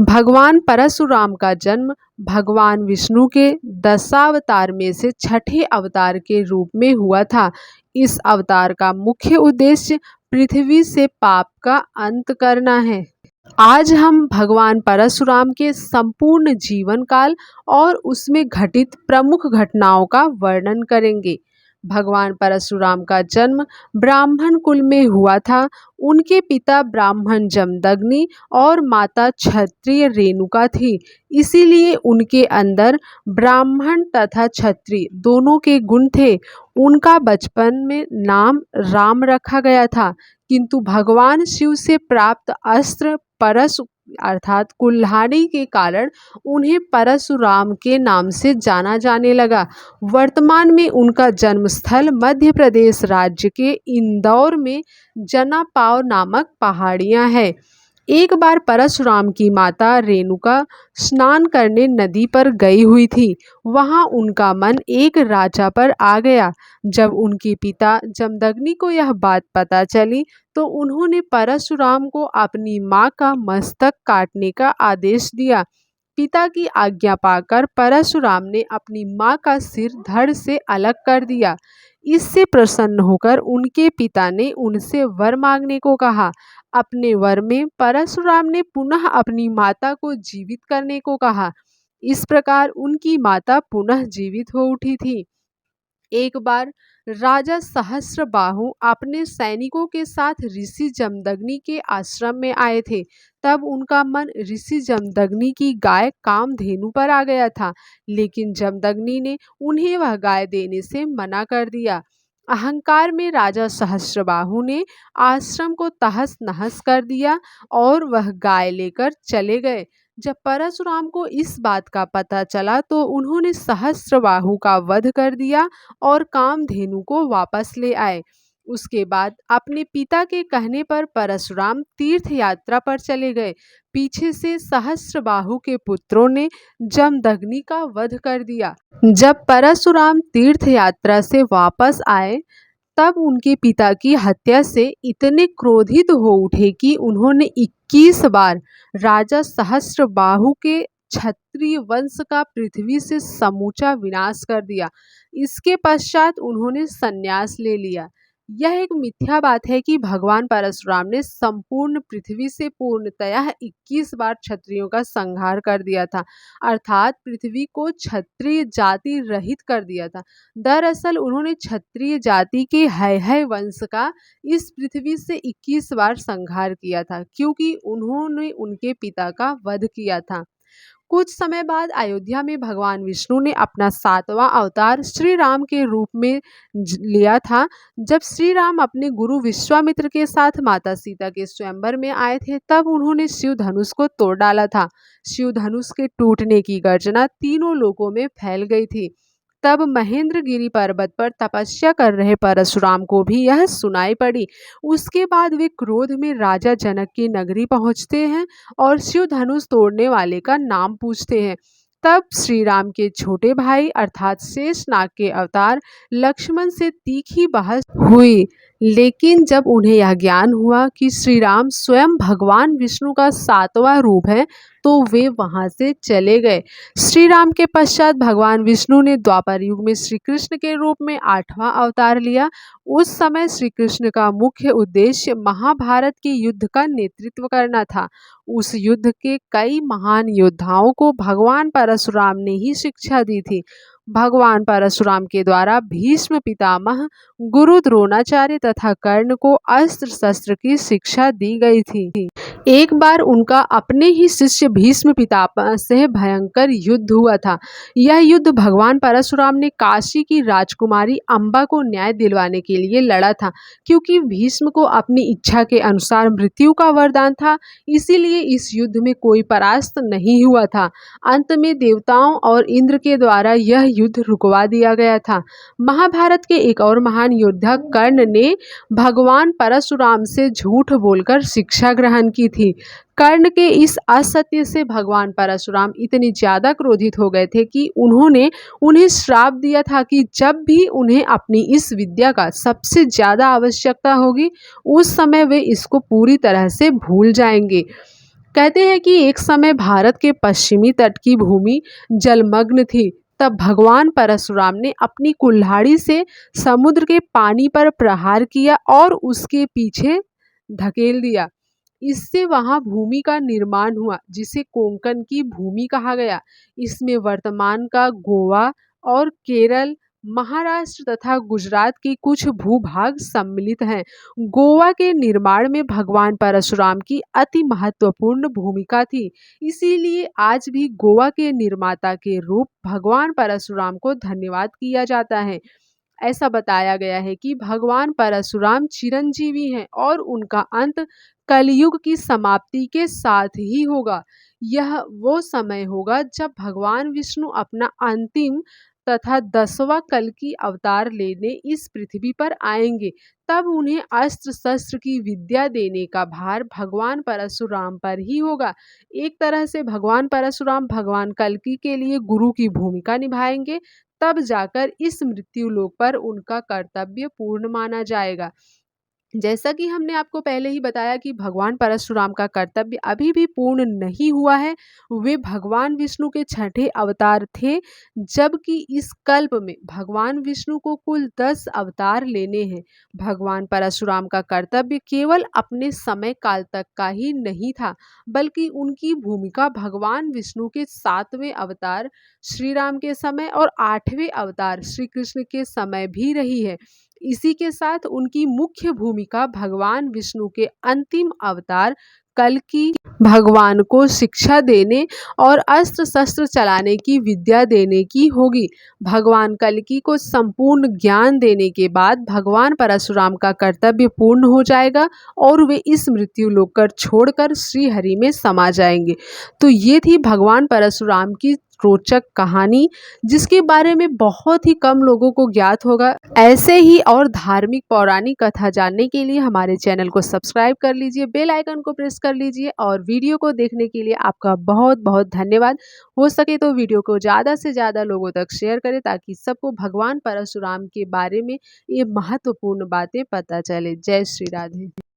भगवान परशुराम का जन्म भगवान विष्णु के दशावतार में से छठे अवतार के रूप में हुआ था। इस अवतार का मुख्य उद्देश्य पृथ्वी से पाप का अंत करना है। आज हम भगवान परशुराम के संपूर्ण जीवन काल और उसमें घटित प्रमुख घटनाओं का वर्णन करेंगे। भगवान परशुराम का जन्म ब्राह्मण कुल में हुआ था। उनके पिता ब्राह्मण जमदग्नि और माता क्षत्रिय रेणुका थी। इसीलिए उनके अंदर ब्राह्मण तथा क्षत्रिय दोनों के गुण थे। उनका बचपन में नाम राम रखा गया था, किंतु भगवान शिव से प्राप्त अस्त्र परश अर्थात कुल्हाड़ी के कारण उन्हें परशुराम के नाम से जाना जाने लगा। वर्तमान में उनका जन्म स्थल मध्य प्रदेश राज्य के इंदौर में जनापाव नामक पहाड़ियां हैं। एक बार परशुराम की माता रेणुका स्नान करने नदी पर गई हुई थी। वहां उनका मन एक राजा पर आ गया। जब उनके पिता जमदग्नि को यह बात पता चली तो उन्होंने परशुराम को अपनी मां का मस्तक काटने का आदेश दिया। पिता की आज्ञा पाकर परशुराम ने अपनी मां का सिर धड़ से अलग कर दिया। इससे प्रसन्न होकर उनके पिता ने उनसे वर मांगने को कहा। अपने वर में परशुराम ने पुनः अपनी माता को जीवित करने को कहा। इस प्रकार उनकी माता पुनः जीवित हो उठी थी। एक बार राजा सहस्त्रबाहु अपने सैनिकों के साथ ऋषि जमदग्नि के आश्रम में आए थे। तब उनका मन ऋषि जमदग्नि की गाय कामधेनु पर आ गया था, लेकिन जमदग्नि ने उन्हें वह गाय देने से मना कर दिया। अहंकार में राजा सहस्त्रबाहु ने आश्रम को तहस नहस कर दिया और वह गाय लेकर चले गए। जब परशुराम को इस बात का पता चला तो उन्होंने सहस्त्रबाहु का वध कर दिया और कामधेनु को वापस ले आए। उसके बाद अपने पिता के कहने पर परशुराम तीर्थ यात्रा पर चले गए। पीछे से सहस्त्रबाहु के पुत्रों ने जमदग्नि का वध कर दिया। जब परशुराम तीर्थ यात्रा से वापस आए तब उनके पिता की हत्या से इतने क्रोधित हो उठे कि उन्होंने 21 बार राजा सहस्त्रबाहु के क्षत्रिय वंश का पृथ्वी से समूचा विनाश कर दिया। इसके पश्चात उन्होंने संन्यास ले लिया। यह एक मिथ्या बात है कि भगवान परशुराम ने संपूर्ण पृथ्वी से पूर्णतया 21 बार क्षत्रियों का संहार कर दिया था, अर्थात पृथ्वी को क्षत्रिय जाति रहित कर दिया था। दरअसल उन्होंने क्षत्रिय जाति के है वंश का इस पृथ्वी से 21 बार संहार किया था, क्योंकि उन्होंने उनके पिता का वध किया था। कुछ समय बाद अयोध्या में भगवान विष्णु ने अपना 7वां अवतार श्री राम के रूप में लिया था। जब श्री राम अपने गुरु विश्वामित्र के साथ माता सीता के स्वयंवर में आए थे तब उन्होंने शिव धनुष को तोड़ डाला था। शिव धनुष के टूटने की गर्जना तीनों लोकों में फैल गई थी। तब महेंद्रगिरी पर्वत पर तपस्या कर रहे परशुराम को भी यह सुनाई पड़ी। उसके बाद वे क्रोध में राजा जनक की नगरी पहुंचते हैं और शिव धनुष तोड़ने वाले का नाम पूछते हैं। तब श्री राम के छोटे भाई अर्थात शेषनाग के अवतार लक्ष्मण से तीखी बहस हुई, लेकिन जब उन्हें यह ज्ञान हुआ कि श्री राम स्वयं भगवान विष्णु का 7वां रूप है तो वे वहां से चले गए। श्री राम के पश्चात भगवान विष्णु ने द्वापर युग में श्री कृष्ण के रूप में 8वां अवतार लिया। उस समय श्री कृष्ण का मुख्य उद्देश्य महाभारत के युद्ध का नेतृत्व करना था। उस युद्ध के कई महान योद्धाओं को भगवान परशुराम ने ही शिक्षा दी थी। भगवान परशुराम के द्वारा भीष्म पितामह, गुरु द्रोणाचार्य तथा कर्ण को अस्त्र शस्त्र की शिक्षा दी गई थी। एक बार उनका अपने ही शिष्य भीष्म पितामह से भयंकर युद्ध हुआ था। यह युद्ध भगवान परशुराम ने काशी की राजकुमारी अंबा को न्याय दिलवाने के लिए लड़ा था। क्योंकि भीष्म को अपनी इच्छा के अनुसार मृत्यु का वरदान था, इसीलिए इस युद्ध में कोई परास्त नहीं हुआ था। अंत में देवताओं और इंद्र के द्वारा यह युद्ध रुकवा दिया गया था। महाभारत के एक और महान योद्धा कर्ण ने भगवान परशुराम से झूठ बोलकर शिक्षा ग्रहण की थी। कर्ण के इस असत्य से भगवान परशुराम इतने ज्यादा क्रोधित हो गए थे कि उन्होंने उन्हें श्राप दिया था कि जब भी उन्हें अपनी इस विद्या का सबसे ज्यादा आवश्यकता होगी उस समय वे इसको पूरी तरह से भूल जाएंगे। कहते हैं कि एक समय भारत के पश्चिमी तट की भूमि जलमग्न थी। तब भगवान परशुराम ने अपनी कुल्हाड़ी से समुद्र के पानी पर प्रहार किया और उसके पीछे धकेल दिया। इससे वहां भूमि का निर्माण हुआ, जिसे कोंकण की भूमि कहा गया। इसमें वर्तमान का गोवा और केरल, महाराष्ट्र तथा गुजरात के कुछ भूभाग सम्मिलित हैं। गोवा के निर्माण में भगवान परशुराम की अति महत्वपूर्ण भूमिका थी। इसीलिए आज भी गोवा के निर्माता के रूप भगवान परशुराम को धन्यवाद किया जाता है। ऐसा बताया गया है कि भगवान परशुराम चिरंजीवी हैं और उनका अंत कलयुग की समाप्ति के साथ ही होगा। यह वो समय होगा जब भगवान विष्णु अपना अंतिम तथा 10वां कल्कि अवतार लेने इस पृथ्वी पर आएंगे। तब उन्हें अस्त्र शस्त्र की विद्या देने का भार भगवान परशुराम पर ही होगा। एक तरह से भगवान परशुराम भगवान कल्कि के लिए गुरु की भूमिका निभाएंगे। तब जाकर इस मृत्यु लोक पर उनका कर्तव्य पूर्ण माना जाएगा। जैसा कि हमने आपको पहले ही बताया कि भगवान परशुराम का कर्तव्य अभी भी पूर्ण नहीं हुआ है। वे भगवान विष्णु के छठे अवतार थे, जबकि इस कल्प में भगवान विष्णु को कुल 10 अवतार लेने हैं। भगवान परशुराम का कर्तव्य केवल अपने समय काल तक का ही नहीं था, बल्कि उनकी भूमिका भगवान विष्णु के 7वें अवतार श्री राम के समय और 8वें अवतार श्री कृष्ण के समय भी रही है। इसी के साथ उनकी मुख्य भूमिका भगवान विष्णु के अंतिम अवतार कल्कि भगवान को शिक्षा देने और अस्त्र शस्त्र चलाने की विद्या देने की होगी। भगवान कल्कि को संपूर्ण ज्ञान देने के बाद भगवान परशुराम का कर्तव्य पूर्ण हो जाएगा और वे इस मृत्यु लोक को छोड़कर श्री हरि में समा जाएंगे। तो ये थी भगवान परशुराम की रोचक कहानी, जिसके बारे में बहुत ही कम लोगों को ज्ञात होगा। ऐसे ही और धार्मिक पौराणिक कथा जानने के लिए हमारे चैनल को सब्सक्राइब कर लीजिए, बेल आइकन को प्रेस कर लीजिए और वीडियो को देखने के लिए आपका बहुत बहुत धन्यवाद। हो सके तो वीडियो को ज़्यादा से ज़्यादा लोगों तक शेयर करें, ताकि सबको भगवान परशुराम के बारे में ये महत्वपूर्ण बातें पता चले। जय श्री राधे।